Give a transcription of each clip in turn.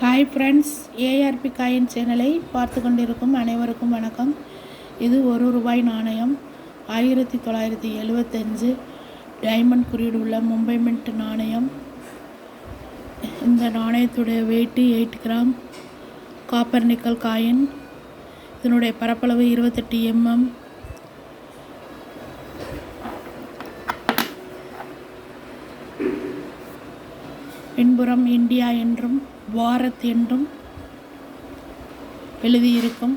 Hi friends, ARP coin சேனலை பார்த்து கொண்டிருக்கும் அனைவருக்கும் வணக்கம். இது ₹1 நாணயம். 1975 டைமண்ட் குறியீடு உள்ள மும்பை மின்ட் நாணயம். இந்த நாணயத்துடைய weight 8 gram copper nickel coin. இதனுடைய பரப்பளவு 28 mm. பின்புறம் இந்தியா என்றும் பாரத் என்றும் எழுதியிருக்கும்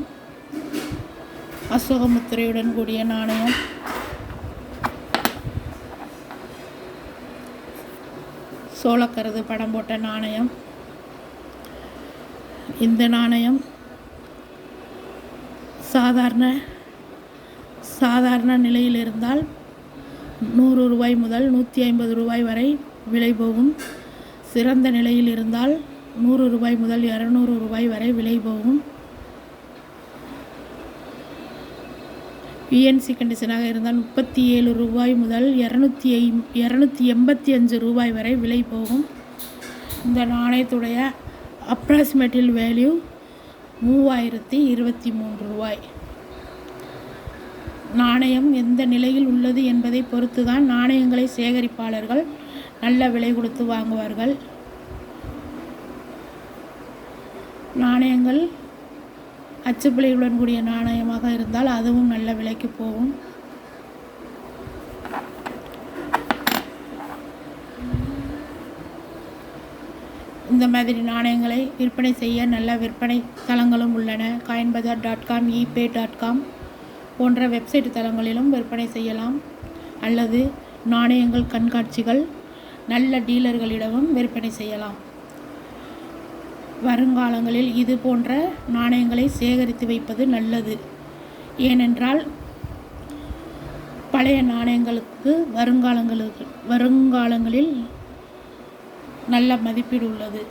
அசோக முத்திரையுடன் கூடிய நாணயம். சோளக்கருது படம் போட்ட நாணயம். இந்த நாணயம் சாதாரண நிலையில் இருந்தால் ₹100 முதல் ₹150 வரை விலை போகும். சிறந்த நிலையில் இருந்தால் ₹100 முதல் ₹200 வரை விலை போகும். பிஎன்சி கண்டிஷனாக இருந்தால் ₹37 முதல் ₹285 வரை விலை போகும். இந்த நாணயத்துடைய அப்ராக்சிமேட்டில் வேல்யூ ₹3023. நாணயம் எந்த நிலையில் உள்ளது என்பதை பொறுத்து தான் நாணயங்களை சேகரிப்பாளர்கள் நல்ல விலை கொடுத்து வாங்குவார்கள். நாணயங்கள் அச்சுப்பிழையுடன் கூடிய நாணயமாக இருந்தால் அதுவும் நல்ல விலைக்கு போகும். இந்த மாதிரி நாணயங்களை விற்பனை செய்ய நல்ல விற்பனை தளங்களும் உள்ளன. coinbazar.com, ebay.com போன்ற வெப்சைட் தளங்களிலும் விற்பனை செய்யலாம். அல்லது நாணயங்கள் கண்காட்சிகள், நல்ல டீலர்களிடமும் விற்பனை செய்யலாம். வருங்காலங்களில் இது போன்ற நாணயங்களை சேகரித்து வைப்பது நல்லது. ஏனென்றால் பழைய நாணயங்களுக்கு வருங்காலங்களில் நல்ல மதிப்பீடு உள்ளது.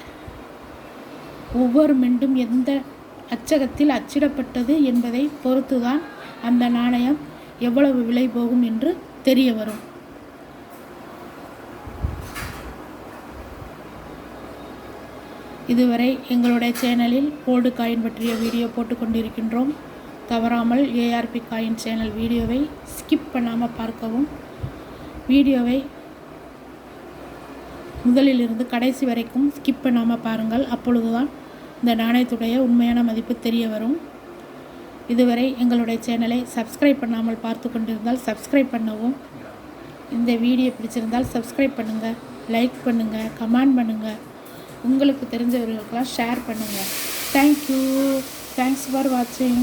ஒவ்வொரு மின்ட்டும் எந்த அச்சகத்தில் அச்சிடப்பட்டது என்பதை பொறுத்துதான் அந்த நாணயம் எவ்வளவு விலை போகும் என்று தெரிய வரும். இதுவரை எங்களுடைய சேனலில் கோல்டு காயின் பற்றிய வீடியோ போட்டுக்கொண்டிருக்கின்றோம். தவறாமல் ஏஆர்பி காயின் சேனல் வீடியோவை ஸ்கிப் பண்ணாமல் பார்க்கவும். வீடியோவை முதலிலிருந்து கடைசி வரைக்கும் ஸ்கிப் பண்ணாமல் பாருங்கள். அப்பொழுதுதான் இந்த நாணயத்துடைய உண்மையான மதிப்பு தெரிய வரும். இதுவரை எங்களுடைய சேனலை சப்ஸ்கிரைப் பண்ணாமல் பார்த்து கொண்டிருந்தால் சப்ஸ்கிரைப் பண்ணவும். இந்த வீடியோ பிடிச்சிருந்தால் சப்ஸ்கிரைப் பண்ணுங்கள், லைக் பண்ணுங்கள், கமெண்ட் பண்ணுங்கள். உங்களுக்கு தெரிஞ்சவர்களுக்கெல்லாம் ஷேர் பண்ணுங்கள். தேங்க்யூ. தேங்க்ஸ் ஃபார் வாட்சிங்.